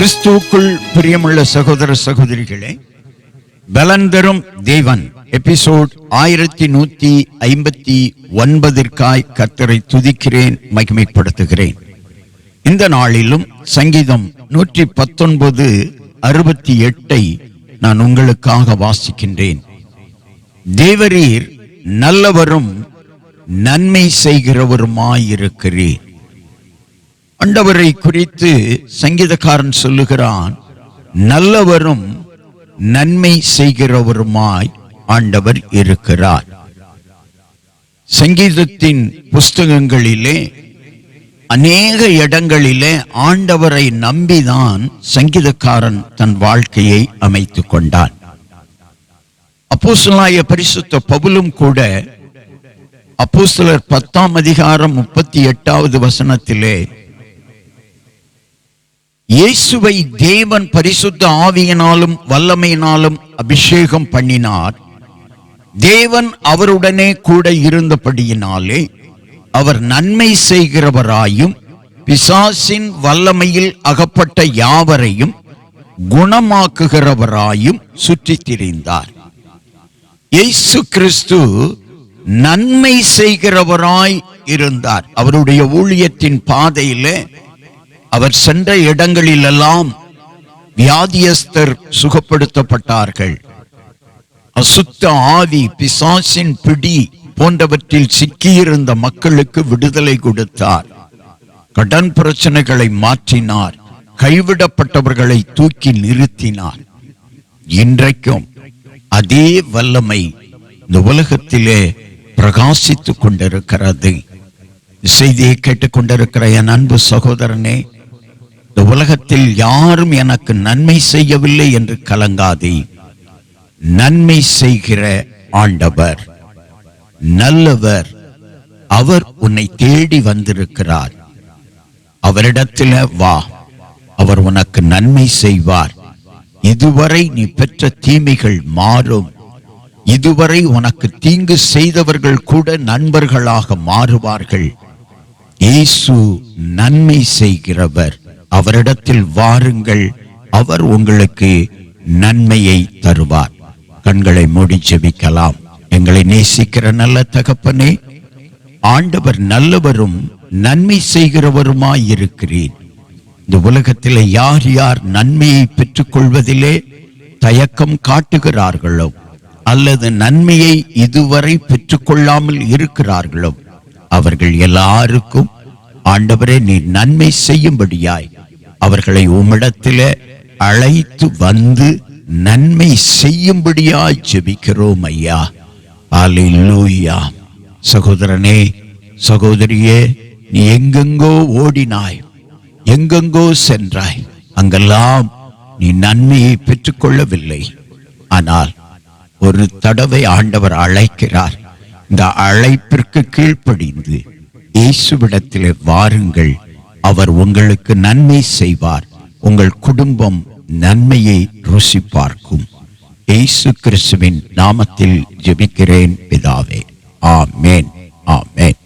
கிறிஸ்துவுக்குள் பிரியமுள்ள சகோதர சகோதரிகளே, பலன் தரும் தேவன் எபிசோட் 1159 கர்த்தரை துதிக்கிறேன், மகிமைப்படுத்துகிறேன். இந்த நாளிலும் சங்கீதம் 119:68 நான் உங்களுக்காக வாசிக்கின்றேன். தேவரீர் நல்லவரும் நன்மை செய்கிறவருமாயிருக்கிறீர். ஆண்டவரை குறித்து சங்கீதக்காரன் சொல்லுகிறான், நல்லவரும் நன்மை செய்கிறவருமாய் ஆண்டவர் இருக்கிறார். சங்கீதத்தின் புஸ்தகங்களிலே அநேக இடங்களிலே ஆண்டவரை நம்பிதான் சங்கீதக்காரன் தன் வாழ்க்கையை அமைத்துக் கொண்டான். அப்போஸ்தலனாகிய பரிசுத்த பவுலும் கூட அப்போஸ்தலர் 10:38 இயேசுவை தேவன் பரிசுத்த ஆவியினாலும் வல்லமையினாலும் அபிஷேகம் பண்ணினார். தேவன் அவருடனே கூட இருந்தபடியினாலே அவர் நன்மை செய்கிறவராயும் பிசாசின் வல்லமையில் அகப்பட்ட யாவரையும் குணமாக்குகிறவராயும் சுற்றித் திரிந்தார். இயேசு கிறிஸ்து நன்மை செய்கிறவராய் இருந்தார். அவருடைய ஊழியத்தின் பாதையிலே அவர் சென்ற இடங்களிலெல்லாம் வியாதியஸ்தர் சுகப்படுத்தப்பட்டார்கள். அசுத்த ஆவி, பிசாசின் பிடி போன்றவற்றில் சிக்கியிருந்த மக்களுக்கு விடுதலை கொடுத்தார். கடன் பிரச்சனைகளை மாற்றினார். கைவிடப்பட்டவர்களை தூக்கி நிறுத்தினார். இன்றைக்கும் அதே வல்லமை இந்த உலகத்திலே பிரகாசித்துக் கொண்டிருக்கிறது. செய்தியை கேட்டுக்கொண்டிருக்கிற என் அன்பு சகோதரனே, இந்த உலகத்தில் யாரும் எனக்கு நன்மை செய்யவில்லை என்று கலங்காதே. நன்மை செய்கிற ஆண்டவர் நல்லவர். அவர் உன்னை தேடி வந்திருக்கிறார். அவரிடத்தில் வா, அவர் உனக்கு நன்மை செய்வார். இதுவரை நீ பெற்ற தீமைகள் மாறும். இதுவரை உனக்கு தீங்கு செய்தவர்கள் கூட நண்பர்களாக மாறுவார்கள். இயேசு நன்மை செய்கிறவர். அவரிடத்தில் வாருங்கள், அவர் உங்களுக்கு நன்மையை தருவார். கண்களை மூடி ஜெபிக்கலாம். எங்களை நேசிக்கிற நல்ல தகப்பனே, ஆண்டவர் நல்லவரும் நன்மை செய்கிறவருமாயிருக்கிறீர். இந்த உலகத்தில் யார் யார் நன்மையை பெற்றுக் கொள்வதிலே தயக்கம் காட்டுகிறார்களோ அல்லது நன்மையை இதுவரை பெற்றுக்கொள்ளாமல் இருக்கிறார்களோ அவர்கள் எல்லாருக்கும் ஆண்டவரே நீர் நன்மை செய்யும்படியாய் அவர்களை உம்மிடத்திலே அழைத்து வந்து நன்மை செய்யும்படியாய் ஜெபிக்கிறோம் ஐயா. அல்லேலூயா. சகோதரனே, சகோதரியே, நீ எங்கெங்கோ ஓடினாய், எங்கெங்கோ சென்றாய். அங்கெல்லாம் நீ நன்மையை பெற்றுக்கொள்ளவில்லை. ஆனால் ஒரு தடவை ஆண்டவர் அழைக்கிறார். இந்த அழைப்பிற்கு கீழ்ப்படிந்து இயேசுவிடத்திலே வாருங்கள், அவர் உங்களுக்கு நன்மை செய்வார். உங்கள் குடும்பம் நன்மையை ருசி பார்க்கும். இயேசு கிறிஸ்துவின் நாமத்தில் ஜெபிக்கிறேன் பிதாவே. ஆமென், ஆமென்.